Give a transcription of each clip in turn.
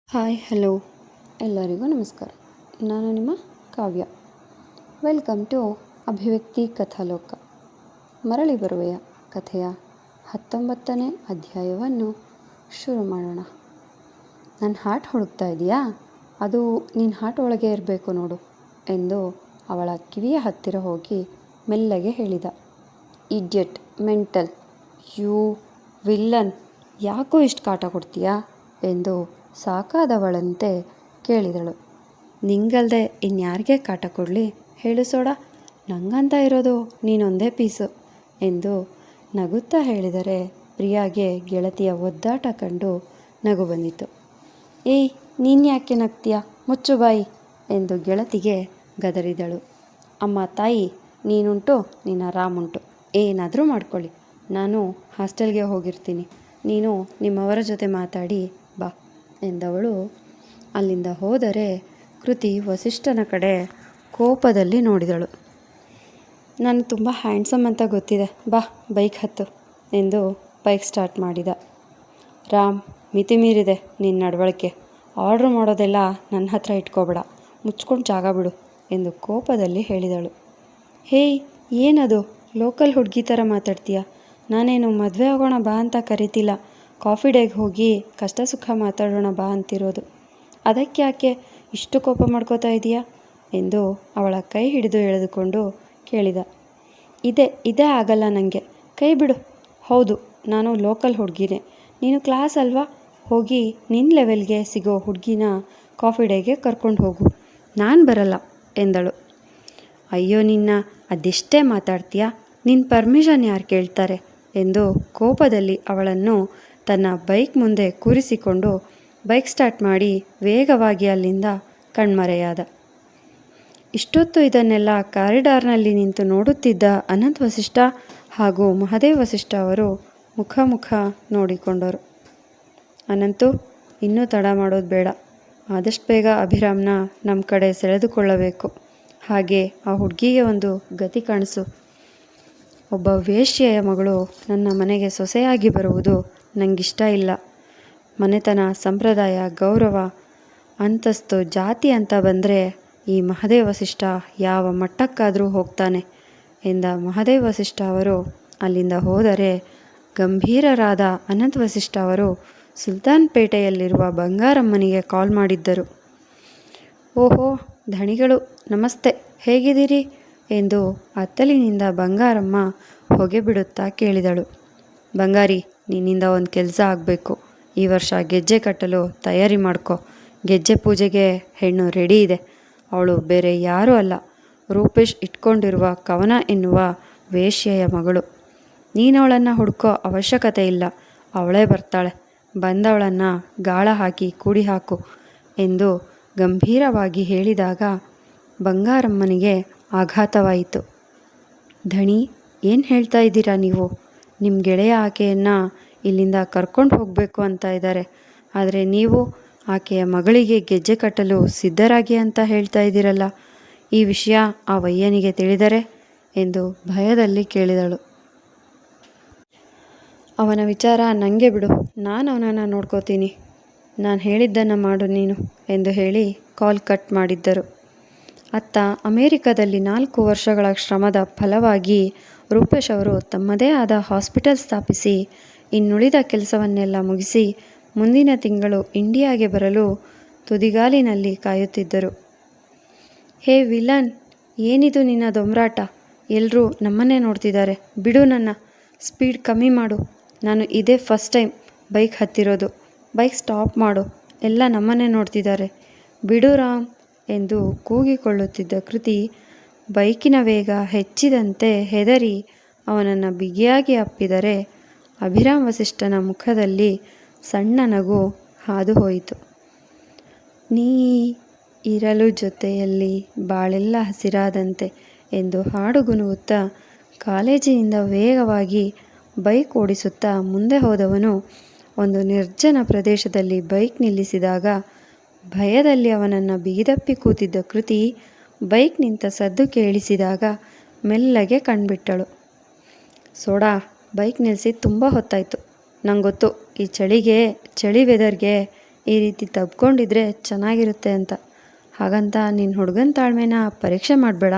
Hi hello ಎಲ್ಲರಿಗೂ ನಮಸ್ಕಾರ. ನಾನು ನಿಮ್ಮ ಕಾವ್ಯ. ವೆಲ್ಕಮ್ ಟು ಅಭಿವ್ಯಕ್ತಿ ಕಥಾಲೋಕ. ಮರಳಿ ಬರುವೆಯ ಕಥೆಯ 19ನೇ ಅಧ್ಯಾಯವನ್ನು ಶುರು ಮಾಡೋಣ. ನನ್ನ ಹಾರ್ಟ್ ಹುಡುಕ್ತಾ ಇದೆಯಾ? ಅದು ನಿನ್ನ ಹಾರ್ಟ್ ಒಳಗೆ ಇರಬೇಕು ನೋಡು ಎಂದು ಅವಳ ಕಿವಿಯ ಹತ್ತಿರ ಹೋಗಿ ಮೆಲ್ಲಗೆ ಹೇಳಿದ. ಇಡಿಯಟ್, ಮೆಂಟಲ್, ಯೂ ವಿಲ್ಲನ್, ಯಾಕೋ ಇಷ್ಟು ಕಾಟ ಕೊಡ್ತೀಯಾ ಎಂದು ಸಾಕಾದವಳಂತೆ ಕೇಳಿದಳು. ನಿಂಗಲ್ದೆ ಇನ್ಯಾರಿಗೆ ಕಾಟ ಕೊಡಲಿ ಹೇಳು ಸೋಡ, ನಂಗಂತ ಇರೋದು ನೀನೊಂದೇ ಪೀಸು ಎಂದು ನಗುತ್ತಾ ಹೇಳಿದರೆ ಪ್ರಿಯಾಗೆ ಗೆಳತಿಯ ಒದ್ದಾಟ ಕಂಡು ನಗು ಬಂದಿತು. ಏಯ್, ನೀನು ಯಾಕೆ ನಗ್ತೀಯ, ಮುಚ್ಚು ಬಾಯಿ ಎಂದು ಗೆಳತಿಗೆ ಗದರಿದಳು. ಅಮ್ಮ ತಾಯಿ, ನೀನುಂಟು ನಿನ್ನ ರಾಮುಂಟು, ಏನಾದರೂ ಮಾಡ್ಕೊಳ್ಳಿ, ನಾನು ಹಾಸ್ಟೆಲ್ಗೆ ಹೋಗಿರ್ತೀನಿ, ನೀನು ನಿಮ್ಮವರ ಜೊತೆ ಮಾತಾಡಿ ಬಾ ಎಂದವಳು ಅಲ್ಲಿಂದ ಹೋದರೆ ಕೃತಿ ವಸಿಷ್ಠನ ಕಡೆ ಕೋಪದಲ್ಲಿ ನೋಡಿದಳು. ನಾನು ತುಂಬ ಹ್ಯಾಂಡ್ಸಮ್ ಅಂತ ಗೊತ್ತಿದೆ, ಬಾ ಬೈಕ್ ಹತ್ತು ಎಂದು ಬೈಕ್ ಸ್ಟಾರ್ಟ್ ಮಾಡಿದ. ರಾಮ್, ಮಿತಿ ಮೀರಿದೆ ನಿನ್ನ ನಡವಳಿಕೆ, ಆರ್ಡ್ರ್ ಮಾಡೋದೆಲ್ಲ ನನ್ನ ಹತ್ರ ಇಟ್ಕೋಬೇಡ, ಮುಚ್ಕೊಂಡು ಜಾಗ ಬಿಡು ಎಂದು ಕೋಪದಲ್ಲಿ ಹೇಳಿದಳು. ಹೇಯ್, ಏನದು ಲೋಕಲ್ ಹುಡುಗಿ ಥರ ಮಾತಾಡ್ತೀಯ? ನಾನೇನು ಮದುವೆ ಆಗೋಣ ಬಾ ಅಂತ ಕರಿತಿಲ್ಲ, ಕಾಫಿ ಡೇಗೆ ಹೋಗಿ ಕಷ್ಟ ಸುಖ ಮಾತಾಡೋಣ ಬಾ ಅಂತಿರೋದು. ಅದಕ್ಕೆ ಯಾಕೆ ಇಷ್ಟು ಕೋಪ ಮಾಡ್ಕೋತಾ ಇದೀಯಾ ಎಂದು ಅವಳ ಕೈ ಹಿಡಿದು ಎಳೆದುಕೊಂಡು ಕೇಳಿದ. ಇದೇ ಆಗಲ್ಲ ನನಗೆ, ಕೈ ಬಿಡು. ಹೌದು, ನಾನು ಲೋಕಲ್ ಹುಡುಗಿನೇ, ನೀನು ಕ್ಲಾಸ್ ಅಲ್ವಾ, ಹೋಗಿ ನಿನ್ನ ಲೆವೆಲ್ಗೆ ಸಿಗೋ ಹುಡುಗಿನ ಕಾಫಿ ಡೇಗೆ ಕರ್ಕೊಂಡು ಹೋಗು, ನಾನು ಬರಲ್ಲ ಎಂದಳು. ಅಯ್ಯೋ ನಿನ್ನ, ಅದೆಷ್ಟೇ ಮಾತಾಡ್ತೀಯಾ, ನಿನ್ನ ಪರ್ಮಿಷನ್ ಯಾರು ಕೇಳ್ತಾರೆ ಎಂದು ಕೋಪದಲ್ಲಿ ಅವಳನ್ನು ತನ್ನ ಬೈಕ್ ಮುಂದೆ ಕೂರಿಸಿಕೊಂಡು ಬೈಕ್ ಸ್ಟಾರ್ಟ್ ಮಾಡಿ ವೇಗವಾಗಿ ಅಲ್ಲಿಂದ ಕಣ್ಮರೆಯಾದ. ಇಷ್ಟೊತ್ತು ಇದನ್ನೆಲ್ಲ ಕಾರಿಡಾರ್ನಲ್ಲಿ ನಿಂತು ನೋಡುತ್ತಿದ್ದ ಅನಂತ್ ವಸಿಷ್ಠ ಹಾಗೂ ಮಹದೇವ್ ವಸಿಷ್ಠ ಅವರು ಮುಖ ನೋಡಿಕೊಂಡರು. ಅನಂತು, ಇನ್ನೂ ತಡ ಮಾಡೋದು ಬೇಡ, ಆದಷ್ಟು ಬೇಗ ಅಭಿರಾಮ್ನ ನಮ್ಮ ಕಡೆ ಸೆಳೆದುಕೊಳ್ಳಬೇಕು, ಹಾಗೆ ಆ ಹುಡುಗಿಗೆ ಒಂದು ಗತಿ ಕಾಣಿಸು. ಒಬ್ಬ ವೇಶ್ಯೆಯ ಮಗಳು ನನ್ನ ಮನೆಗೆ ಸೊಸೆಯಾಗಿ ಬರುವುದು ನನಗಿಷ್ಟ ಇಲ್ಲ. ಮನೆತನ, ಸಂಪ್ರದಾಯ, ಗೌರವ, ಅಂತಸ್ತು, ಜಾತಿ ಅಂತ ಬಂದರೆ ಈ ಮಹದೇವ್ ವಸಿಷ್ಠ ಯಾವ ಮಟ್ಟಕ್ಕಾದರೂ ಹೋಗ್ತಾನೆ ಎಂದ ಮಹದೇವ್ ವಸಿಷ್ಠ ಅವರು ಅಲ್ಲಿಂದ ಹೋದರೆ ಗಂಭೀರರಾದ ಅನಂತ್ ವಸಿಷ್ಠ ಅವರು ಸುಲ್ತಾನ್ ಪೇಟೆಯಲ್ಲಿರುವ ಬಂಗಾರಮ್ಮನಿಗೆ ಕಾಲ್ ಮಾಡಿದ್ದರು. ಓಹೋ ಧಣಿಗಳು, ನಮಸ್ತೆ, ಹೇಗಿದ್ದೀರಿ ಎಂದು ಅತ್ತಲಿನಿಂದ ಬಂಗಾರಮ್ಮ ಹೊಗೆ ಬಿಡುತ್ತಾ ಕೇಳಿದಳು. ಬಂಗಾರಿ, ನಿನ್ನಿಂದ ಒಂದು ಕೆಲಸ ಆಗಬೇಕು. ಈ ವರ್ಷ ಗೆಜ್ಜೆ ಕಟ್ಟಲು ತಯಾರಿ ಮಾಡ್ಕೊ. ಗೆಜ್ಜೆ ಪೂಜೆಗೆ ಹೆಣ್ಣು ರೆಡಿ ಇದೆ. ಅವಳು ಬೇರೆ ಯಾರೂ ಅಲ್ಲ, ರೂಪೇಶ್ ಇಟ್ಕೊಂಡಿರುವ ಕವನ ಎನ್ನುವ ವೇಶ್ಯೆಯ ಮಗಳು. ನೀನವಳನ್ನು ಹುಡ್ಕೋ ಅವಶ್ಯಕತೆ ಇಲ್ಲ, ಅವಳೇ ಬರ್ತಾಳೆ. ಬಂದವಳನ್ನು ಗಾಳ ಹಾಕಿ ಕೂಡಿ ಹಾಕು ಎಂದು ಗಂಭೀರವಾಗಿ ಹೇಳಿದಾಗ ಬಂಗಾರಮ್ಮನಿಗೆ ಆಘಾತವಾಯಿತು. ಧಣಿ, ಏನು ಹೇಳ್ತಾ ಇದ್ದೀರಾ ನೀವು? ನಿಮ್ಮ ಗೆಳೆಯ ಆಕೆಯನ್ನು ಇಲ್ಲಿಂದ ಕರ್ಕೊಂಡು ಹೋಗಬೇಕು ಅಂತ ಇದ್ದಾರೆ, ಆದರೆ ನೀವು ಆಕೆಯ ಮಗಳಿಗೆ ಗೆಜ್ಜೆ ಕಟ್ಟಲು ಸಿದ್ಧರಾಗಿ ಅಂತ ಹೇಳ್ತಾ ಇದ್ದೀರಲ್ಲ, ಈ ವಿಷಯ ಆ ವಯ್ಯನಿಗೆ ತಿಳಿದರೆ ಎಂದು ಭಯದಲ್ಲಿ ಕೇಳಿದಳು. ಅವನ ವಿಚಾರ ನನಗೆ ಬಿಡು, ನಾನು ಅವನನ್ನು ನೋಡ್ಕೋತೀನಿ, ನಾನು ಹೇಳಿದ್ದನ್ನು ಮಾಡು ನೀನು ಎಂದು ಹೇಳಿ ಕಾಲ್ ಕಟ್ ಮಾಡಿದ್ದರು. ಅತ್ತ ಅಮೇರಿಕಾದಲ್ಲಿ 4 ವರ್ಷಗಳ ಶ್ರಮದ ಫಲವಾಗಿ ರೂಪೇಶ್ ಅವರು ತಮ್ಮದೇ ಆದ ಹಾಸ್ಪಿಟಲ್ ಸ್ಥಾಪಿಸಿ ಇನ್ನುಳಿದ ಕೆಲಸವನ್ನೆಲ್ಲ ಮುಗಿಸಿ ಮುಂದಿನ ತಿಂಗಳು ಇಂಡಿಯಾಗೆ ಬರಲು ತುದಿಗಾಲಿನಲ್ಲಿ ಕಾಯುತ್ತಿದ್ದರು. ಹೇ ವಿಲನ್, ಏನಿದು ನಿನ್ನ ದೊಂಬರಾಟ? ಎಲ್ಲರೂ ನಮ್ಮನ್ನೇ ನೋಡ್ತಿದ್ದಾರೆ, ಬಿಡು, ನನ್ನ ಸ್ಪೀಡ್ ಕಮ್ಮಿ ಮಾಡು. ನಾನು ಇದೇ ಫಸ್ಟ್ ಟೈಮ್ ಬೈಕ್ ಹತ್ತಿರೋದು, ಬೈಕ್ ಸ್ಟಾಪ್ ಮಾಡು, ಎಲ್ಲ ನಮ್ಮನ್ನೇ ನೋಡ್ತಿದ್ದಾರೆ, ಬಿಡು ರಾಮ್ ಎಂದು ಕೂಗಿಕೊಳ್ಳುತ್ತಿದ್ದ ಕೃತಿ ಬೈಕಿನ ವೇಗ ಹೆಚ್ಚಿದಂತೆ ಹೆದರಿ ಅವನನ್ನು ಬಿಗಿಯಾಗಿ ಅಪ್ಪಿದರೆ ಅಭಿರಾಮ್ ವಸಿಷ್ಠನ ಮುಖದಲ್ಲಿ ಸಣ್ಣ ನಗು ಹಾದು ಹೋಯಿತು. ನೀ ಇರಲು ಜೊತೆಯಲ್ಲಿ ಬಾಳೆಲ್ಲ ಹಸಿರಾದಂತೆ ಎಂದು ಹಾಡುಗುನುಗುತ್ತಾ ಕಾಲೇಜಿನಿಂದ ವೇಗವಾಗಿ ಬೈಕ್ ಓಡಿಸುತ್ತಾ ಮುಂದೆ ಹೋದವನು ಒಂದು ನಿರ್ಜನ ಪ್ರದೇಶದಲ್ಲಿ ಬೈಕ್ ನಿಲ್ಲಿಸಿದಾಗ ಭಯದಲ್ಲಿ ಅವನನ್ನು ಬಿಗಿದಪ್ಪಿ ಕೂತಿದ್ದ ಕೃತಿ ಬೈಕ್ ನಿಂತ ಸದ್ದು ಕೇಳಿಸಿದಾಗ ಮೆಲ್ಲಗೆ ಕಣ್ಬಿಟ್ಟಳು. ಸೋಡಾ, ಬೈಕ್ ನಿಲ್ಲಿಸಿ ತುಂಬ ಹೊತ್ತಾಯಿತು, ನಂಗೊತ್ತು ಈ ಚಳಿ ವೆದರ್ಗೆ ಈ ರೀತಿ ತಬ್ಕೊಂಡಿದ್ರೆ ಚೆನ್ನಾಗಿರುತ್ತೆ ಅಂತ. ಹಾಗಂತ ನಿನ್ನ ಹುಡುಗನ ತಾಳ್ಮೆನ ಪರೀಕ್ಷೆ ಮಾಡಬೇಡ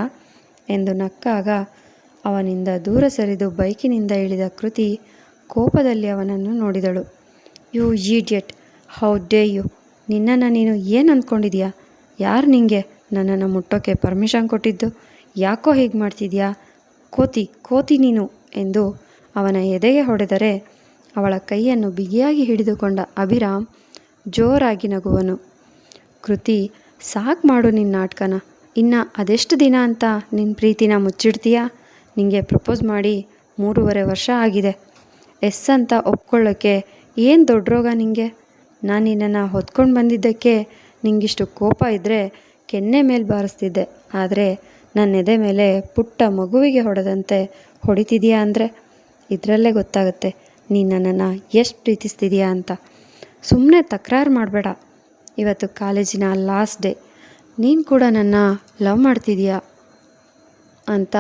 ಎಂದು ನಕ್ಕಾಗ ಅವನಿಂದ ದೂರ ಸರಿದು ಬೈಕಿನಿಂದ ಇಳಿದ ಕೃತಿ ಕೋಪದಲ್ಲಿ ಅವನನ್ನು ನೋಡಿದಳು. You idiot, how dare you, ನಿನ್ನನ್ನು ನೀನು ಏನು ಅಂದ್ಕೊಂಡಿದ್ಯಾ? ಯಾರು ನಿಂಗೆ ನನ್ನನ್ನು ಮುಟ್ಟೋಕ್ಕೆ ಪರ್ಮಿಷನ್ ಕೊಟ್ಟಿದ್ದು? ಯಾಕೋ ಹೀಗೆ ಮಾಡ್ತಿದ್ಯಾ? ಕೋತಿ ನೀನು ಎಂದು ಅವನ ಎದೆಗೆ ಹೊಡೆದರೆ ಅವಳ ಕೈಯನ್ನು ಬಿಗಿಯಾಗಿ ಹಿಡಿದುಕೊಂಡ ಅಭಿರಾಮ್ ಜೋರಾಗಿ ನಗುವನು. ಕೃತಿ, ಸಾಕು ಮಾಡು ನಿನ್ನ ನಾಟಕನ. ಇನ್ನು ಅದೆಷ್ಟು ದಿನ ಅಂತ ನಿನ್ನ ಪ್ರೀತಿನ ಮುಚ್ಚಿಡ್ತೀಯಾ? ನಿಂಗೆ ಪ್ರಪೋಸ್ ಮಾಡಿ 3.5 ವರ್ಷ ಆಗಿದೆ. ಎಸ್ ಅಂತ ಒಪ್ಕೊಳ್ಳೋಕ್ಕೆ ಏನು ದೊಡ್ಡ ರೋಗ ನಿಂಗೆ? ನಾನು ನಿನ್ನನ್ನು ಹೊತ್ಕೊಂಡು ಬಂದಿದ್ದಕ್ಕೆ ನಿಂಗಿಷ್ಟು ಕೋಪ ಇದ್ದರೆ ಕೆನ್ನೆ ಮೇಲೆ ಬಾರಿಸ್ತಿದ್ದೆ. ಆದರೆ ನನ್ನ ಎದೆ ಮೇಲೆ ಪುಟ್ಟ ಮಗುವಿಗೆ ಹೊಡೆದಂತೆ ಹೊಡಿತಿದೀಯಾ ಅಂದರೆ ಇದರಲ್ಲೇ ಗೊತ್ತಾಗುತ್ತೆ ನೀನು ನನ್ನನ್ನು ಎಷ್ಟು ಪ್ರೀತಿಸ್ತಿದೀಯಾ ಅಂತ. ಸುಮ್ಮನೆ ತಕರಾರು ಮಾಡಬೇಡ. ಇವತ್ತು ಕಾಲೇಜಿನ ಲಾಸ್ಟ್ ಡೇ. ನೀನು ಕೂಡ ನನ್ನ ಲವ್ ಮಾಡ್ತಿದೀಯಾ ಅಂತ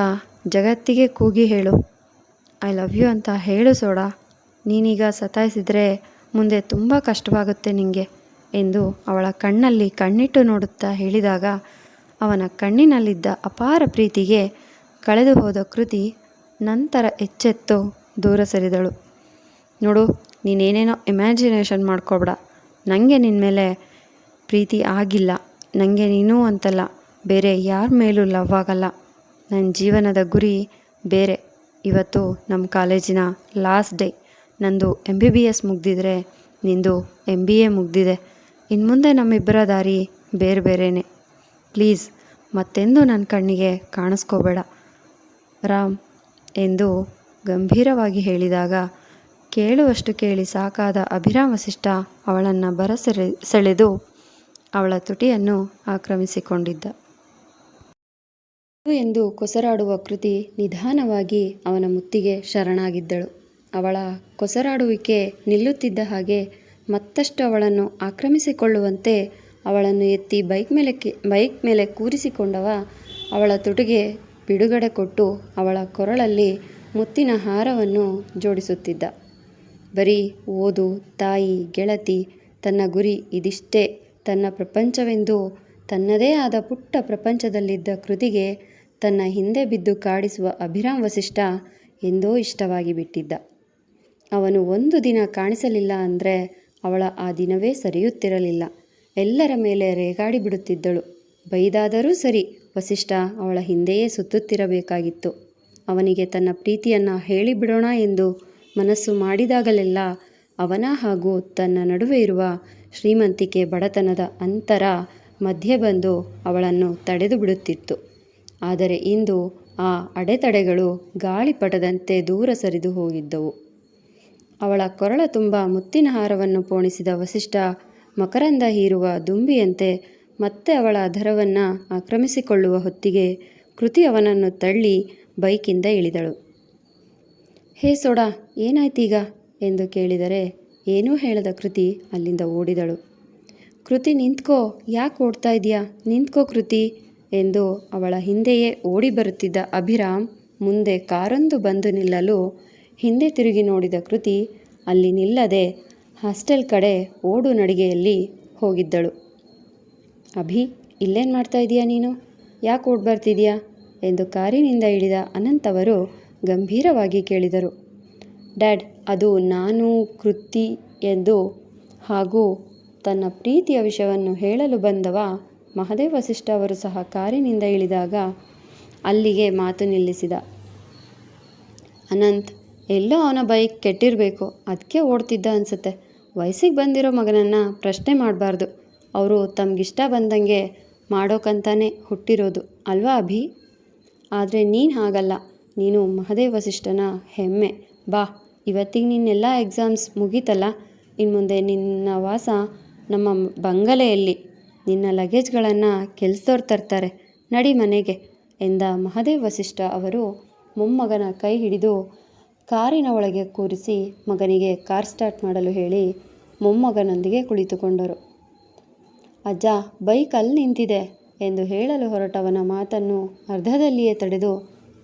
ಜಗತ್ತಿಗೆ ಕೂಗಿ ಹೇಳು. ಐ ಲವ್ ಯು ಅಂತ ಹೇಳು ಸೋಡಾ. ನೀನೀಗ ಸತಾಯಿಸಿದರೆ ಮುಂದೆ ತುಂಬ ಕಷ್ಟವಾಗುತ್ತೆ ನಿನಗೆ ಎಂದು ಅವಳ ಕಣ್ಣಲ್ಲಿ ಕಣ್ಣಿಟ್ಟು ನೋಡುತ್ತಾ ಹೇಳಿದಾಗ ಅವನ ಕಣ್ಣಿನಲ್ಲಿದ್ದ ಅಪಾರ ಪ್ರೀತಿಗೆ ಕಳೆದು ಹೋದ ಕೃತಿ ನಂತರ ಎಚ್ಚೆತ್ತು ದೂರ ಸರಿದಳು. ನೋಡು, ನೀನೇನೇನೋ ಇಮ್ಯಾಜಿನೇಷನ್ ಮಾಡ್ಕೋಬೇಡ. ನನಗೆ ನಿನ್ನ ಮೇಲೆ ಪ್ರೀತಿ ಆಗಿಲ್ಲ. ನನಗೆ ನೀನು ಅಂತಲ್ಲ, ಬೇರೆ ಯಾರ ಮೇಲೂ ಲವ್ ಆಗಲ್ಲ. ನನ್ನ ಜೀವನದ ಗುರಿ ಬೇರೆ. ಇವತ್ತು ನಮ್ಮ ಕಾಲೇಜಿನ ಲಾಸ್ಟ್ ಡೇ. ನಂದು MBBS ಮುಗ್ದಿದ್ರೆ ನಿಂದು MBA ಮುಗ್ದಿದೆ. ಇನ್ನು ಮುಂದೆ ನಮ್ಮಿಬ್ಬರ ದಾರಿ ಬೇರೆ ಬೇರೆಯೇ. ಪ್ಲೀಸ್ ಮತ್ತೆಂದು ನನ್ನ ಕಣ್ಣಿಗೆ ಕಾಣಿಸ್ಕೋಬೇಡ ರಾಮ್ ಎಂದು ಗಂಭೀರವಾಗಿ ಹೇಳಿದಾಗ ಕೇಳುವಷ್ಟು ಕೇಳಿ ಸಾಕಾದ ಅಭಿರಾಮ್ ವಸಿಷ್ಠ ಅವಳನ್ನು ಸೆಳೆದು ಅವಳ ತುಟಿಯನ್ನು ಆಕ್ರಮಿಸಿಕೊಂಡಿದ್ದ. ಎಂದು ಕೊಸರಾಡುವ ಕೃತಿ ನಿಧಾನವಾಗಿ ಅವನ ಮುತ್ತಿಗೆ ಶರಣಾಗಿದ್ದಳು. ಅವಳ ಕೊಸರಾಡುವಿಕೆ ನಿಲ್ಲುತ್ತಿದ್ದ ಹಾಗೆ ಮತ್ತಷ್ಟು ಅವಳನ್ನು ಆಕ್ರಮಿಸಿಕೊಳ್ಳುವಂತೆ ಅವಳನ್ನು ಎತ್ತಿ ಬೈಕ್ ಮೇಲೆ ಕೂರಿಸಿಕೊಂಡವ ಅವಳ ತುಟಿಗೆ ಬಿಡುಗಡೆ ಕೊಟ್ಟು ಅವಳ ಕೊರಳಲ್ಲಿ ಮುತ್ತಿನ ಹಾರವನ್ನು ಜೋಡಿಸುತ್ತಿದ್ದ. ಬರೀ ಓದು, ತಾಯಿ, ಗೆಳತಿ, ತನ್ನ ಗುರಿ ಇದಿಷ್ಟೇ ತನ್ನ ಪ್ರಪಂಚವೆಂದು ತನ್ನದೇ ಆದ ಪುಟ್ಟ ಪ್ರಪಂಚದಲ್ಲಿದ್ದ ಕೃತಿಗೆ ತನ್ನ ಹಿಂದೆ ಬಿದ್ದು ಕಾಡಿಸುವ ಅಭಿರಾಮ್ ವಸಿಷ್ಠ ಎಂದೋ ಇಷ್ಟವಾಗಿ ಬಿಟ್ಟಿದ್ದ. ಅವನು ಒಂದು ದಿನ ಕಾಣಿಸಲಿಲ್ಲ ಅಂದರೆ ಅವಳ ಆ ದಿನವೇ ಸರಿಯುತ್ತಿರಲಿಲ್ಲ. ಎಲ್ಲರ ಮೇಲೆ ರೇಗಾಡಿ ಬಿಡುತ್ತಿದ್ದಳು. ಬೈದಾದರೂ ಸರಿ, ವಸಿಷ್ಠ ಅವಳ ಹಿಂದೆಯೇ ಸುತ್ತುತ್ತಿರಬೇಕಾಗಿತ್ತು. ಅವನಿಗೆ ತನ್ನ ಪ್ರೀತಿಯನ್ನು ಹೇಳಿಬಿಡೋಣ ಎಂದು ಮನಸ್ಸು ಮಾಡಿದಾಗಲೆಲ್ಲ ಅವನ ಹಾಗೂ ತನ್ನ ನಡುವೆ ಇರುವ ಶ್ರೀಮಂತಿಕೆ ಬಡತನದ ಅಂತರ ಮಧ್ಯೆ ಬಂದು ಅವಳನ್ನು ತಡೆದು ಬಿಡುತ್ತಿತ್ತು. ಆದರೆ ಇಂದು ಆ ಅಡೆತಡೆಗಳು ಗಾಳಿಪಟದಂತೆ ದೂರ ಸರಿದು ಹೋಗಿದ್ದವು. ಅವಳ ಕೊರಳ ತುಂಬ ಮುತ್ತಿನ ಹಾರವನ್ನು ಪೋಣಿಸಿದ ವಸಿಷ್ಠ ಮಕರಂದ ಹೀರುವ ದುಂಬಿಯಂತೆ ಮತ್ತೆ ಅವಳ ಅಧರವನ್ನು ಆಕ್ರಮಿಸಿಕೊಳ್ಳುವ ಹೊತ್ತಿಗೆ ಕೃತಿ ಅವನನ್ನು ತಳ್ಳಿ ಬೈಕಿಂದ ಇಳಿದಳು. ಹೇ ಸೋಡಾ, ಏನಾಯ್ತೀಗ ಎಂದು ಕೇಳಿದರೆ ಏನೂ ಹೇಳದ ಕೃತಿ ಅಲ್ಲಿಂದ ಓಡಿದಳು. ಕೃತಿ, ನಿಂತ್ಕೋ, ಯಾಕೆ ಓಡ್ತಾ ಇದೆಯಾ? ನಿಂತ್ಕೋ ಕೃತಿ ಎಂದು ಅವಳ ಹಿಂದೆಯೇ ಓಡಿ ಬರುತ್ತಿದ್ದ ಅಭಿರಾಮ್ ಮುಂದೆ ಕಾರೊಂದು ಬಂದು ನಿಲ್ಲಲು ಹಿಂದೆ ತಿರುಗಿ ನೋಡಿದ ಕೃತಿ ಅಲ್ಲಿ ನಿಲ್ಲದೆ ಹಾಸ್ಟೆಲ್ ಕಡೆ ಓಡು ನಡಿಗೆಯಲ್ಲಿ ಹೋಗಿದ್ದಳು. ಅಭಿ, ಇಲ್ಲೇನು ಮಾಡ್ತಾ ಇದೀಯಾ ನೀನು? ಯಾಕೆ ಓಡಿ ಬರ್ತಿದೀಯಾ ಎಂದು ಕಾರಿನಿಂದ ಇಳಿದ ಅನಂತ್ ಅವರು ಗಂಭೀರವಾಗಿ ಕೇಳಿದರು. ಡ್ಯಾಡ್, ಅದು ನಾನು ಕೃತಿ ಎಂದು ಹಾಗೂ ತನ್ನ ಪ್ರೀತಿಯ ವಿಷಯವನ್ನು ಹೇಳಲು ಬಂದವ ಮಹದೇವ್ ವಸಿಷ್ಠ ಅವರು ಸಹ ಕಾರಿನಿಂದ ಇಳಿದಾಗ ಅಲ್ಲಿಗೆ ಮಾತು ನಿಲ್ಲಿಸಿದ. ಅನಂತ್, ಎಲ್ಲೋ ಅವನ ಬೈಕ್ ಕೆಟ್ಟಿರಬೇಕು, ಅದಕ್ಕೆ ಓಡ್ತಿದ್ದ ಅನಿಸುತ್ತೆ. ವಯಸ್ಸಿಗೆ ಬಂದಿರೋ ಮಗನನ್ನು ಪ್ರಶ್ನೆ ಮಾಡಬಾರ್ದು. ಅವರು ತಮಗಿಷ್ಟ ಬಂದಂಗೆ ಮಾಡೋಕ್ಕಂತಾನೆ ಹುಟ್ಟಿರೋದು ಅಲ್ವಾ ಅಭಿ? ಆದರೆ ನೀನು ಹಾಗಲ್ಲ. ನೀನು ಮಹದೇವ್ ವಸಿಷ್ಠನ ಹೆಮ್ಮೆ. ಬಾ, ಇವತ್ತಿಗೆ ನಿನ್ನೆಲ್ಲ ಎಕ್ಸಾಮ್ಸ್ ಮುಗೀತಲ್ಲ. ಇನ್ನು ಮುಂದೆ ನಿನ್ನ ವಾಸ ನಮ್ಮ ಬಂಗಲೆಯಲ್ಲಿ. ನಿನ್ನ ಲಗೇಜ್ಗಳನ್ನು ಕೆಲಸದವ್ರು ತರ್ತಾರೆ. ನಡಿ ಮನೆಗೆ ಎಂದ ಮಹದೇವ್ ವಸಿಷ್ಠ ಅವರು ಮೊಮ್ಮಗನ ಕೈ ಹಿಡಿದು ಕಾರಿನ ಒಳಗೆ ಕೂರಿಸಿ ಮಗನಿಗೆ ಕಾರ್ ಸ್ಟಾರ್ಟ್ ಮಾಡಲು ಹೇಳಿ ಮೊಮ್ಮಗನೊಂದಿಗೆ ಕುಳಿತುಕೊಂಡರು. ಅಜ್ಜ, ಬೈಕ್ ಅಲ್ಲಿ ನಿಂತಿದೆ ಎಂದು ಹೇಳಲು ಹೊರಟವನ ಮಾತನ್ನು ಅರ್ಧದಲ್ಲಿಯೇ ತಡೆದು,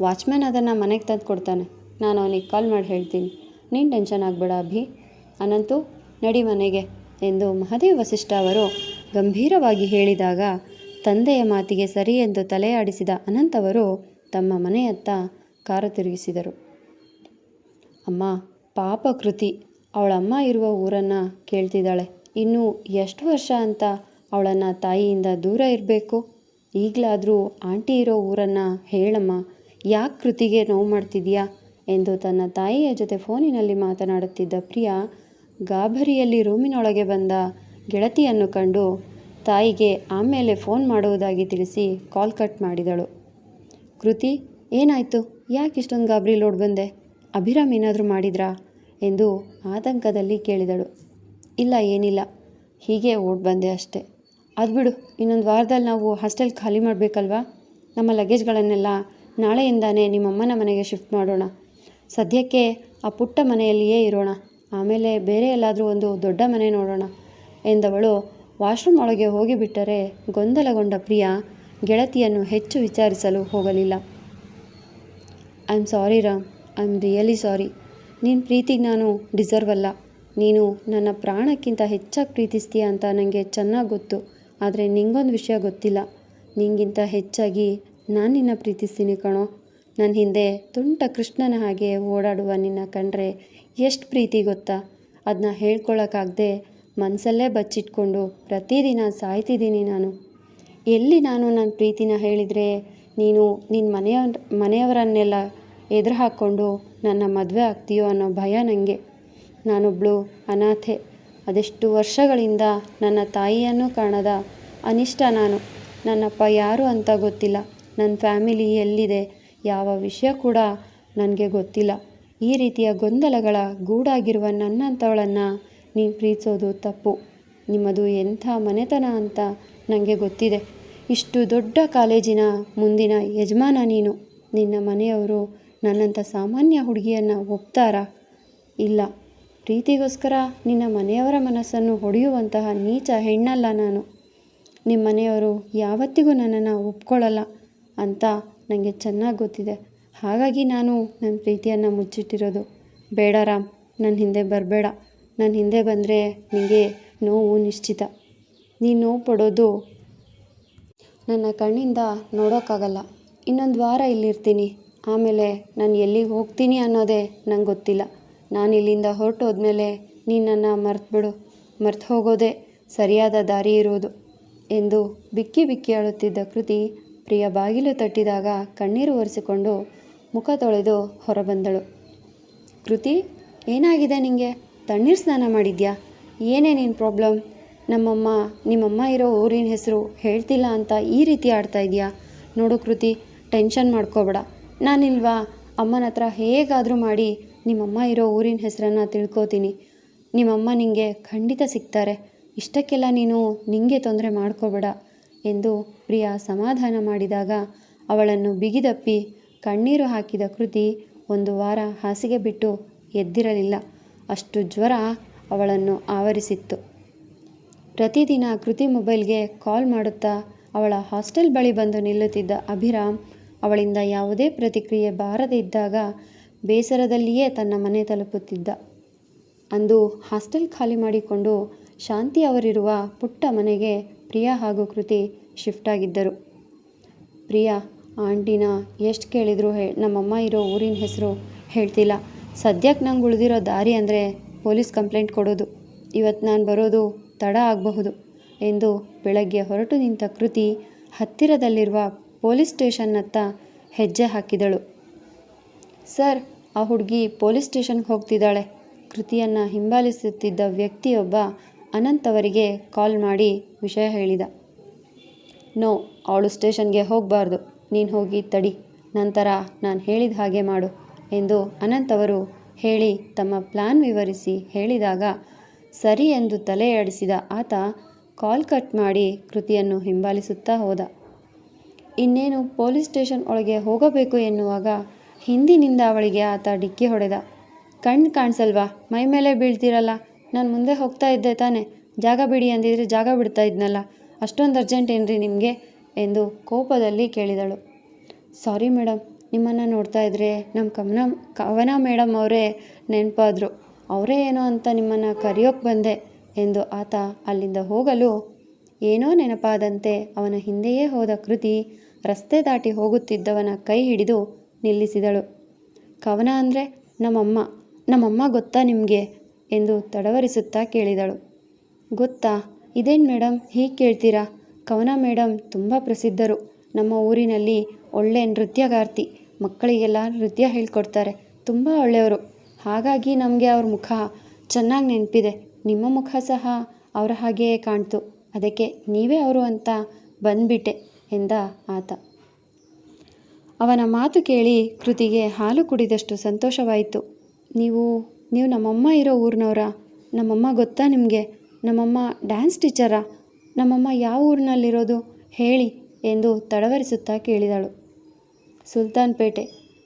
ವಾಚ್ಮ್ಯಾನ್ ಅದನ್ನು ಮನೆಗೆ ತಂದು ಕೊಡ್ತಾನೆ. ನಾನು ಅವನಿಗೆ ಕಾಲ್ ಮಾಡಿ ಹೇಳ್ತೀನಿ. ನೀನು ಟೆನ್ಷನ್ ಆಗಬೇಡ ಅಭಿ. ಅನಂತು, ನಡಿ ಮನೆಗೆ ಎಂದು ಮಹದೇವ ವಸಿಷ್ಠ ಅವರು ಗಂಭೀರವಾಗಿ ಹೇಳಿದಾಗ ತಂದೆಯ ಮಾತಿಗೆ ಸರಿ ಎಂದು ತಲೆಯಾಡಿಸಿದ ಅನಂತ್ ಅವರು ತಮ್ಮ ಮನೆಯತ್ತ ಕಾರು ತಿರುಗಿಸಿದರು. ಅಮ್ಮ, ಪಾಪ ಕೃತಿ ಅವಳಮ್ಮ ಇರುವ ಊರನ್ನು ಕೇಳ್ತಿದ್ದಾಳೆ. ಇನ್ನೂ ಎಷ್ಟು ವರ್ಷ ಅಂತ ಅವಳನ್ನು ತಾಯಿಯಿಂದ ದೂರ ಇರಬೇಕು? ಈಗಲಾದರೂ ಆಂಟಿ ಇರೋ ಊರನ್ನು ಹೇಳಮ್ಮ, ಯಾಕೆ ಕೃತಿಗೆ ನೋವು ಮಾಡ್ತಿದ್ಯಾ ಎಂದು ತನ್ನ ತಾಯಿಯ ಜೊತೆ ಫೋನಿನಲ್ಲಿ ಮಾತನಾಡುತ್ತಿದ್ದ ಪ್ರಿಯಾ ಗಾಬರಿಯಲ್ಲಿ ರೂಮಿನೊಳಗೆ ಬಂದ ಗೆಳತಿಯನ್ನು ಕಂಡು ತಾಯಿಗೆ ಆಮೇಲೆ ಫೋನ್ ಮಾಡುವುದಾಗಿ ತಿಳಿಸಿ ಕಾಲ್ ಕಟ್ ಮಾಡಿದಳು. ಕೃತಿ, ಏನಾಯಿತು? ಯಾಕೆ ಇಷ್ಟೊಂದು ಗಾಬರಿಲಿ ಓಡ್ ಬಂದೆ? ಅಭಿರಾಮ್ ಏನಾದರೂ ಮಾಡಿದ್ರಾ ಎಂದು ಆತಂಕದಲ್ಲಿ ಕೇಳಿದಳು. ಇಲ್ಲ, ಏನಿಲ್ಲ, ಹೀಗೆ ಓಡ್ ಬಂದೆ ಅಷ್ಟೇ. ಅದು ಬಿಡು, ಇನ್ನೊಂದು ವಾರದಲ್ಲಿ ನಾವು ಹಾಸ್ಟೆಲ್ ಖಾಲಿ ಮಾಡಬೇಕಲ್ವಾ? ನಮ್ಮ ಲಗೇಜ್ಗಳನ್ನೆಲ್ಲ ನಾಳೆಯಿಂದಾನೇ ನಿಮ್ಮಮ್ಮನ ಮನೆಗೆ ಶಿಫ್ಟ್ ಮಾಡೋಣ. ಸದ್ಯಕ್ಕೆ ಆ ಪುಟ್ಟ ಮನೆಯಲ್ಲಿಯೇ ಇರೋಣ, ಆಮೇಲೆ ಬೇರೆ ಎಲ್ಲಾದರೂ ಒಂದು ದೊಡ್ಡ ಮನೆ ನೋಡೋಣ ಎಂದವಳು ವಾಶ್ರೂಮ್ ಒಳಗೆ ಹೋಗಿಬಿಟ್ಟರೆ ಗೊಂದಲಗೊಂಡ ಪ್ರಿಯಾ ಗೆಳತಿಯನ್ನು ಹೆಚ್ಚು ವಿಚಾರಿಸಲು ಹೋಗಲಿಲ್ಲ. I am sorry Ram, I am really sorry. ನಿನ್ನ ಪ್ರೀತಿಗೆ ನಾನು ಡಿಸರ್ವ್ ಅಲ್ಲ. ನೀನು ನನ್ನ ಪ್ರಾಣಕ್ಕಿಂತ ಹೆಚ್ಚಾಗಿ ಪ್ರೀತಿಸ್ತೀಯ ಅಂತ ನನಗೆ ಚೆನ್ನಾಗಿ ಗೊತ್ತು. ಆದರೆ ನಿಂಗೊಂದು ವಿಷಯ ಗೊತ್ತಿಲ್ಲ. ನಿಂಗಿಂತ ಹೆಚ್ಚಾಗಿ ನಾನು ನಿನ್ನ ಪ್ರೀತಿಸ್ತೀನಿ ಕಣೋ. ನನ್ನ ಹಿಂದೆ ತುಂಟ ಕೃಷ್ಣನ ಹಾಗೆ ಓಡಾಡುವ ನಿನ್ನ ಕಂಡ್ರೆ ಎಷ್ಟು ಪ್ರೀತಿ ಗೊತ್ತಾ? ಅದನ್ನ ಹೇಳ್ಕೊಳಕ್ಕಾಗದೆ ಮನಸ್ಸಲ್ಲೇ ಬಚ್ಚಿಟ್ಕೊಂಡು ಪ್ರತಿದಿನ ಸಾಯ್ತಿದ್ದೀನಿ ನಾನು. ಎಲ್ಲಿ ನಾನು ನನ್ನ ಪ್ರೀತಿನ ಹೇಳಿದರೆ ನೀನು ನಿನ್ನ ಮನೆಯವರನ್ನೆಲ್ಲ ಎದುರು ಹಾಕ್ಕೊಂಡು ನನ್ನ ಮದುವೆ ಆಗ್ತೀಯೋ ಅನ್ನೋ ಭಯ ನನಗೆ. ನಾನೊಬ್ಬಳು ಅನಾಥೆ. ಅದೆಷ್ಟು ವರ್ಷಗಳಿಂದ ನನ್ನ ತಾಯಿಯನ್ನು ಕಾಣದ ಅನಿಷ್ಟ ನಾನು. ನನ್ನಪ್ಪ ಯಾರು ಅಂತ ಗೊತ್ತಿಲ್ಲ. ನನ್ನ ಫ್ಯಾಮಿಲಿ ಎಲ್ಲಿದೆ, ಯಾವ ವಿಷಯ ಕೂಡ ನನಗೆ ಗೊತ್ತಿಲ್ಲ. ಈ ರೀತಿಯ ಗೊಂದಲಗಳ ಗೂಡಾಗಿರುವ ನನ್ನಂಥವಳನ್ನು ನೀನು ಪ್ರೀತಿಸೋದು ತಪ್ಪು. ನಿಮ್ಮದು ಎಂಥ ಮನೆತನ ಅಂತ ನನಗೆ ಗೊತ್ತಿದೆ. ಇಷ್ಟು ದೊಡ್ಡ ಕಾಲೇಜಿನ ಮುಂದಿನ ಯಜಮಾನ ನೀನು. ನಿನ್ನ ಮನೆಯವರು ನನ್ನಂಥ ಸಾಮಾನ್ಯ ಹುಡುಗಿಯನ್ನು ಒಪ್ತಾರಾ? ಇಲ್ಲ. ಪ್ರೀತಿಗೋಸ್ಕರ ನಿನ್ನ ಮನೆಯವರ ಮನಸ್ಸನ್ನು ಹೊಡೆಯುವಂತಹ ನೀಚ ಹೆಣ್ಣಲ್ಲ ನಾನು. ನಿಮ್ಮ ಮನೆಯವರು ಯಾವತ್ತಿಗೂ ನನ್ನನ್ನು ಒಪ್ಕೊಳ್ಳಲ್ಲ ಅಂತ ನನಗೆ ಚೆನ್ನಾಗಿ ಗೊತ್ತಿದೆ. ಹಾಗಾಗಿ ನಾನು ನನ್ನ ಪ್ರೀತಿಯನ್ನು ಮುಚ್ಚಿಟ್ಟಿರೋದು. ಬೇಡ ರಾಮ್, ನನ್ನ ಹಿಂದೆ ಬರಬೇಡ. ನನ್ನ ಹಿಂದೆ ಬಂದರೆ ನಿನಗೆ ನೋವು ನಿಶ್ಚಿತ. ನೀನು ನೋವು ಪಡೋದು ನನ್ನ ಕಣ್ಣಿಂದ ನೋಡೋಕ್ಕಾಗಲ್ಲ. ಇನ್ನೊಂದು ವಾರ ಇಲ್ಲಿರ್ತೀನಿ. ಆಮೇಲೆ ನಾನು ಎಲ್ಲಿಗೆ ಹೋಗ್ತೀನಿ ಅನ್ನೋದೇ ನಂಗೆ ಗೊತ್ತಿಲ್ಲ. ನಾನು ಇಲ್ಲಿಂದ ಹೊರಟೋದ್ಮೇಲೆ ನೀನು ನನ್ನ ಮರ್ತು ಹೋಗೋದೇ ಸರಿಯಾದ ದಾರಿ ಇರೋದು ಎಂದು ಬಿಕ್ಕಿ ಬಿಕ್ಕಿ ಅಳುತ್ತಿದ್ದ ಕೃತಿ ಪ್ರಿಯ ಬಾಗಿಲು ತಟ್ಟಿದಾಗ ಕಣ್ಣೀರು ಒರೆಸಿಕೊಂಡು ಮುಖ ತೊಳೆದು ಹೊರಬಂದಳು. ಕೃತಿ, ಏನಾಗಿದೆ ನಿನಗೆ? ತಣ್ಣೀರು ಸ್ನಾನ ಮಾಡಿದ್ಯಾ? ಏನೇ ನಿನ್ನ ಪ್ರಾಬ್ಲಮ್? ನಿಮ್ಮಮ್ಮ ಇರೋ ಊರಿನ ಹೆಸರು ಹೇಳ್ತಿಲ್ಲ ಅಂತ ಈ ರೀತಿ ಆಡ್ತಾ ಇದೆಯಾ? ನೋಡು ಕೃತಿ, ಟೆನ್ಷನ್ ಮಾಡ್ಕೋಬೇಡ. ನಾನಿಲ್ವಾ, ಅಮ್ಮನ ಹತ್ರ ಹೇಗಾದರೂ ಮಾಡಿ ನಿಮ್ಮಮ್ಮ ಇರೋ ಊರಿನ ಹೆಸರನ್ನು ತಿಳ್ಕೊತೀನಿ. ನಿಮ್ಮಮ್ಮ ನಿನಗೆ ಖಂಡಿತ ಸಿಗ್ತಾರೆ. ಇಷ್ಟಕ್ಕೆಲ್ಲ ನೀನು ನಿನಗೆ ತೊಂದರೆ ಮಾಡ್ಕೋಬೇಡ ಎಂದು ಪ್ರಿಯಾ ಸಮಾಧಾನ ಮಾಡಿದಾಗ ಅವಳನ್ನು ಬಿಗಿದಪ್ಪಿ ಕಣ್ಣೀರು ಹಾಕಿದ ಕೃತಿ ಒಂದು ವಾರ ಹಾಸಿಗೆ ಬಿಟ್ಟು ಎದ್ದಿರಲಿಲ್ಲ. ಅಷ್ಟು ಜ್ವರ ಅವಳನ್ನು ಆವರಿಸಿತ್ತು. ಪ್ರತಿದಿನ ಕೃತಿ ಮೊಬೈಲ್ಗೆ ಕಾಲ್ ಮಾಡುತ್ತಾ ಅವಳ ಹಾಸ್ಟೆಲ್ ಬಳಿ ಬಂದು ನಿಲ್ಲುತ್ತಿದ್ದ ಅಭಿರಾಮ್ ಅವಳಿಂದ ಯಾವುದೇ ಪ್ರತಿಕ್ರಿಯೆ ಬಾರದೇ ಇದ್ದಾಗ ಬೇಸರದಲ್ಲಿಯೇ ತನ್ನ ಮನೆ ತಲುಪುತ್ತಿದ್ದ. ಅಂದು ಹಾಸ್ಟೆಲ್ ಖಾಲಿ ಮಾಡಿಕೊಂಡು ಶಾಂತಿ ಅವರಿರುವ ಪುಟ್ಟ ಮನೆಗೆ ಪ್ರಿಯಾ ಹಾಗೂ ಕೃತಿ ಶಿಫ್ಟ್ ಆಗಿದ್ದರು. ಪ್ರಿಯಾ, ಆಂಟಿನ ಎಷ್ಟು ಕೇಳಿದ್ರು ನಮ್ಮಮ್ಮ ಇರೋ ಊರಿನ ಹೆಸರು ಹೇಳ್ತಿಲ್ಲ. ಸದ್ಯಕ್ಕೆ ನಂಗೆ ಉಳಿದಿರೋ ದಾರಿ ಅಂದರೆ ಪೊಲೀಸ್ ಕಂಪ್ಲೇಂಟ್ ಕೊಡೋದು. ಇವತ್ತು ನಾನು ಬರೋದು ತಡ ಆಗಬಹುದು ಎಂದು ಬೆಳಗ್ಗೆ ಹೊರಟು ನಿಂತ ಕೃತಿ ಹತ್ತಿರದಲ್ಲಿರುವ ಪೊಲೀಸ್ ಸ್ಟೇಷನ್ನತ್ತ ಹೆಜ್ಜೆ ಹಾಕಿದಳು. ಸರ್, ಆ ಹುಡುಗಿ ಪೊಲೀಸ್ ಸ್ಟೇಷನ್ಗೆ ಹೋಗ್ತಿದ್ದಾಳೆ. ಕೃತಿಯನ್ನು ಹಿಂಬಾಲಿಸುತ್ತಿದ್ದ ವ್ಯಕ್ತಿಯೊಬ್ಬ ಅನಂತ್ ಅವರಿಗೆ ಕಾಲ್ ಮಾಡಿ ವಿಷಯ ಹೇಳಿದ. ನೋ, ಅವಳು ಸ್ಟೇಷನ್ಗೆ ಹೋಗಬಾರ್ದು. ನೀನು ಹೋಗಿ ತಡಿ, ನಂತರ ನಾನು ಹೇಳಿದ ಹಾಗೆ ಮಾಡು ಎಂದು ಅನಂತ್ ಅವರು ಹೇಳಿ ತಮ್ಮ ಪ್ಲ್ಯಾನ್ ವಿವರಿಸಿ ಹೇಳಿದಾಗ ಸರಿ ಎಂದು ತಲೆಯಾಡಿಸಿದ ಆತ ಕಾಲ್ ಕಟ್ ಮಾಡಿ ಕೃತಿಯನ್ನು ಹಿಂಬಾಲಿಸುತ್ತಾ ಹೋದ. ಇನ್ನೇನು ಪೊಲೀಸ್ ಸ್ಟೇಷನ್ ಒಳಗೆ ಹೋಗಬೇಕು ಎನ್ನುವಾಗ ಹಿಂದಿನಿಂದ ಅವಳಿಗೆ ಆತ ಡಿಕ್ಕಿ ಹೊಡೆದ. ಕಣ್ಣು ಕಾಣಿಸಲ್ವಾ? ಮೈ ಮೇಲೆ ಬೀಳ್ತಿರಲ್ಲ. ನಾನು ಮುಂದೆ ಹೋಗ್ತಾ ಇದ್ದೆ ತಾನೆ. ಜಾಗ ಬಿಡಿ ಅಂದಿದ್ರೆ ಜಾಗ ಬಿಡ್ತಾ ಇದ್ನಲ್ಲ. ಅಷ್ಟೊಂದು ಅರ್ಜೆಂಟ್ ಏನ್ರಿ ನಿಮಗೆ ಎಂದು ಕೋಪದಲ್ಲಿ ಕೇಳಿದಳು. ಸಾರಿ ಮೇಡಮ್, ನಿಮ್ಮನ್ನು ನೋಡ್ತಾ ಇದ್ದರೆ ನಮ್ಮ ಕವನ ಮೇಡಮ್ ಅವರೇ ನೆನಪಾದರು. ಅವರೇ ಏನೋ ಅಂತ ನಿಮ್ಮನ್ನು ಕರೆಯೋಕ್ಕೆ ಬಂದೆ. ಎಂದು ಆತ ಅಲ್ಲಿಂದ ಹೋಗಲು ಏನೋ ನೆನಪಾದಂತೆ ಅವನ ಹಿಂದೆಯೇ ಹೋದ ಕೃತಿ ರಸ್ತೆ ದಾಟಿ ಹೋಗುತ್ತಿದ್ದವನ ಕೈ ಹಿಡಿದು ನಿಲ್ಲಿಸಿದಳು. ಕವನ ಅಂದರೆ ನಮ್ಮಮ್ಮ ಗೊತ್ತಾ ನಿಮಗೆ ಎಂದು ತಡವರಿಸುತ್ತಾ ಕೇಳಿದಳು. ಗೊತ್ತಾ? ಇದೇನು ಮೇಡಮ್ ಹೀಗೆ ಕೇಳ್ತೀರಾ? ಕವನ ಮೇಡಮ್ ತುಂಬ ಪ್ರಸಿದ್ಧರು. ನಮ್ಮ ಊರಿನಲ್ಲಿ ಒಳ್ಳೆ ನೃತ್ಯಗಾರ್ತಿ. ಮಕ್ಕಳಿಗೆಲ್ಲ ನೃತ್ಯ ಹೇಳ್ಕೊಡ್ತಾರೆ. ತುಂಬ ಒಳ್ಳೆಯವರು. ಹಾಗಾಗಿ ನಮಗೆ ಅವ್ರ ಮುಖ ಚೆನ್ನಾಗಿ ನೆನಪಿದೆ. ನಿಮ್ಮ ಮುಖ ಸಹ ಅವರ ಹಾಗೆಯೇ ಕಾಣ್ತು. ಅದಕ್ಕೆ ನೀವೇ ಅವರು ಅಂತ ಬಂದ್ಬಿಟ್ಟೆ ಎಂದ ಆತ. ಅವನ ಮಾತು ಕೇಳಿ ಕೃತಿಗೆ ಹಾಲು ಕುಡಿದಷ್ಟು ಸಂತೋಷವಾಯಿತು. ನೀವು ನಮ್ಮಮ್ಮ ಇರೋ ಊರಿನವರಾ? ನಮ್ಮಮ್ಮ ಗೊತ್ತಾ ನಿಮಗೆ? ನಮ್ಮಮ್ಮ ಡ್ಯಾನ್ಸ್ ಟೀಚರಾ? ನಮ್ಮಮ್ಮ ಯಾವ ಊರಿನಲ್ಲಿರೋದು ಹೇಳಿ ಎಂದು ತಡವರಿಸುತ್ತಾ ಕೇಳಿದಳು.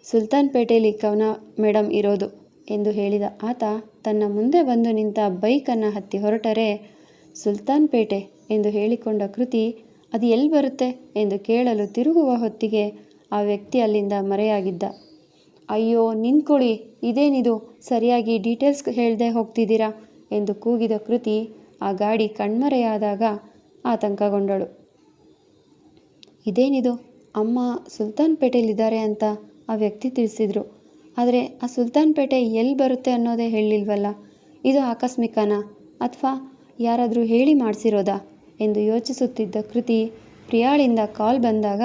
ಸುಲ್ತಾನ್ಪೇಟೆಯಲ್ಲಿ ಕವನ ಮೇಡಮ್ ಇರೋದು ಎಂದು ಹೇಳಿದ ಆತ ತನ್ನ ಮುಂದೆ ಬಂದು ನಿಂತ ಬೈಕನ್ನು ಹತ್ತಿ ಹೊರಟರೆ, ಸುಲ್ತಾನ್ಪೇಟೆ ಎಂದು ಹೇಳಿಕೊಂಡ ಕೃತಿ ಅದು ಎಲ್ಲಿ ಬರುತ್ತೆ ಎಂದು ಕೇಳಲು ತಿರುಗುವ ಹೊತ್ತಿಗೆ ಆ ವ್ಯಕ್ತಿ ಅಲ್ಲಿಂದ ಮರೆಯಾಗಿದ್ದ. ಅಯ್ಯೋ ನಿಂತ್ಕೊಳ್ಳಿ, ಇದೇನಿದು, ಸರಿಯಾಗಿ ಡೀಟೇಲ್ಸ್ ಹೇಳದೆ ಹೋಗ್ತಿದ್ದೀರಾ ಎಂದು ಕೂಗಿದ ಕೃತಿ ಆ ಗಾಡಿ ಕಣ್ಮರೆಯಾದಾಗ ಆತಂಕಗೊಂಡಳು. ಇದೇನಿದು, ಅಮ್ಮ ಸುಲ್ತಾನ್ಪೇಟೆಯಲ್ಲಿದ್ದಾರೆ ಅಂತ ಆ ವ್ಯಕ್ತಿ ತಿಳಿಸಿದ್ರು. ಆದರೆ ಆ ಸುಲ್ತಾನ್ಪೇಟೆ ಎಲ್ಲಿ ಬರುತ್ತೆ ಅನ್ನೋದೇ ಹೇಳಿಲ್ವಲ್ಲ. ಇದು ಆಕಸ್ಮಿಕನಾ ಅಥವಾ ಯಾರಾದರೂ ಹೇಳಿ ಮಾಡಿಸಿರೋದಾ ಎಂದು ಯೋಚಿಸುತ್ತಿದ್ದ ಕೃತಿ ಪ್ರಿಯಾಳಿಂದ ಕಾಲ್ ಬಂದಾಗ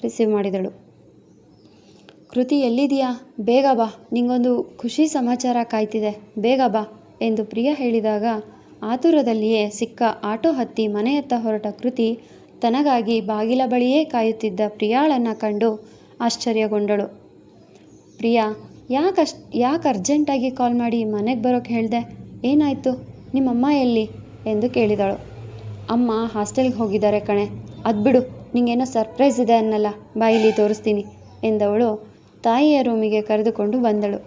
ರಿಸೀವ್ ಮಾಡಿದಳು. ಕೃತಿ ಎಲ್ಲಿದೆಯಾ? ಬೇಗ ಬಾ, ನಿಂಗೊಂದು ಖುಷಿ ಸಮಾಚಾರ ಕಾಯ್ತಿದೆ, ಬೇಗ ಬಾ ಎಂದು ಪ್ರಿಯಾ ಹೇಳಿದಾಗ ಆತುರದಲ್ಲಿಯೇ ಸಿಕ್ಕ ಆಟೋ ಹತ್ತಿ ಮನೆಯತ್ತ ಹೊರಟ ಕೃತಿ ತನಗಾಗಿ ಬಾಗಿಲ ಬಳಿಯೇ ಕಾಯುತ್ತಿದ್ದ ಪ್ರಿಯಾಳನ್ನು ಕಂಡು ಆಶ್ಚರ್ಯಗೊಂಡಳು. ಪ್ರಿಯಾ, ಯಾಕೆ ಅರ್ಜೆಂಟಾಗಿ ಕಾಲ್ ಮಾಡಿ ಮನೆಗೆ ಬರೋಕ್ಕೆ ಹೇಳಿದೆ? ಏನಾಯಿತು? ನಿಮ್ಮಮ್ಮ ಎಲ್ಲಿ ಎಂದು ಕೇಳಿದಳು. ಅಮ್ಮ ಹಾಸ್ಟೆಲ್ಗೆ ಹೋಗಿದ್ದಾರೆ ಕಣೆ. ಅದು ಬಿಡು, ನಿಂಗೇನೋ ಸರ್ಪ್ರೈಸ್ ಇದೆ ಅನ್ನಲ್ಲ, ಬಾಯಿಲಿ ತೋರಿಸ್ತೀನಿ ಎಂದವಳು ತಾಯಿಯ ರೂಮಿಗೆ ಕರೆದುಕೊಂಡು ಬಂದಳು.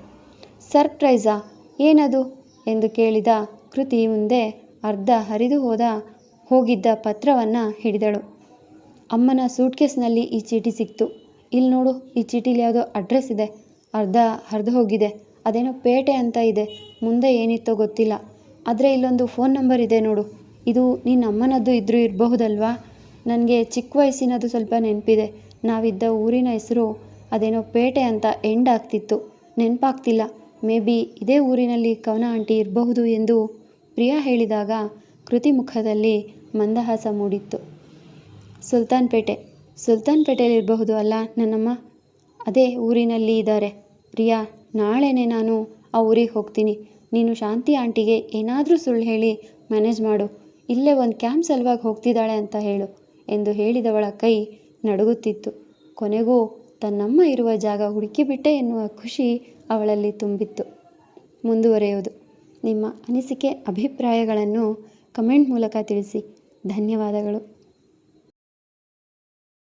ಸರ್ಪ್ರೈಸಾ? ಏನದು ಎಂದು ಕೇಳಿದ ಕೃತಿ ಮುಂದೆ ಅರ್ಧ ಹರಿದು ಹೋಗಿದ್ದ ಪತ್ರವನ್ನು ಹಿಡಿದಳು. ಅಮ್ಮನ ಸೂಟ್ಕೇಸ್ನಲ್ಲಿ ಈ ಚೀಟಿ ಸಿಕ್ತು. ಇಲ್ಲಿ ನೋಡು, ಈ ಚೀಟಿಲಿ ಯಾವುದೋ ಅಡ್ರೆಸ್ ಇದೆ, ಅರ್ಧ ಹರಿದು ಹೋಗಿದೆ. ಅದೇನೋ ಪೇಟೆ ಅಂತ ಇದೆ, ಮುಂದೆ ಏನಿತ್ತೋ ಗೊತ್ತಿಲ್ಲ. ಆದರೆ ಇಲ್ಲೊಂದು ಫೋನ್ ನಂಬರ್ ಇದೆ ನೋಡು, ಇದು ನಿನ್ನ ಅಮ್ಮನದ್ದು ಇದ್ರೂ ಇರಬಹುದಲ್ವಾ? ನನಗೆ ಚಿಕ್ಕ ವಯಸ್ಸಿನದು ಸ್ವಲ್ಪ ನೆನಪಿದೆ. ನಾವಿದ್ದ ಊರಿನ ಹೆಸರು ಅದೇನೋ ಪೇಟೆ ಅಂತ ಎಂಡ್ ಆಗ್ತಿತ್ತು, ನೆನಪಾಗ್ತಿಲ್ಲ. ಮೇ ಬಿ ಇದೇ ಊರಿನಲ್ಲಿ ಕವನ ಆಂಟಿ ಇರಬಹುದು ಎಂದು ಪ್ರಿಯಾ ಹೇಳಿದಾಗ ಕೃತಿ ಮುಖದಲ್ಲಿ ಮಂದಹಾಸ ಮೂಡಿತ್ತು. ಸುಲ್ತಾನ್ಪೇಟೆಯಲ್ಲಿರಬಹುದು ಅಲ್ಲ ನನ್ನಮ್ಮ? ಅದೇ ಊರಿನಲ್ಲಿ ಇದ್ದಾರೆ ಪ್ರಿಯಾ. ನಾಳೆನೇ ನಾನು ಆ ಊರಿಗೆ ಹೋಗ್ತೀನಿ. ನೀನು ಶಾಂತಿ ಆಂಟಿಗೆ ಏನಾದರೂ ಸುಳ್ಳು ಹೇಳಿ ಮ್ಯಾನೇಜ್ ಮಾಡು. ಇಲ್ಲೇ ಒಂದು ಕ್ಯಾಂಪ್ ಸಲುವಾಗಿ ಹೋಗ್ತಿದ್ದಾಳೆ ಅಂತ ಹೇಳು ಎಂದು ಹೇಳಿದವಳ ಕೈ ನಡುಗುತ್ತಿತ್ತು. ಕೊನೆಗೂ ತನ್ನಮ್ಮ ಇರುವ ಜಾಗ ಹುಡುಕಿಬಿಟ್ಟೆ ಎನ್ನುವ ಖುಷಿ ಅವಳಲ್ಲಿ ತುಂಬಿತ್ತು. ಮುಂದುವರೆಯುವುದು. ನಿಮ್ಮ ಅನಿಸಿಕೆ ಅಭಿಪ್ರಾಯಗಳನ್ನು ಕಮೆಂಟ್ ಮೂಲಕ ತಿಳಿಸಿ. ಧನ್ಯವಾದಗಳು.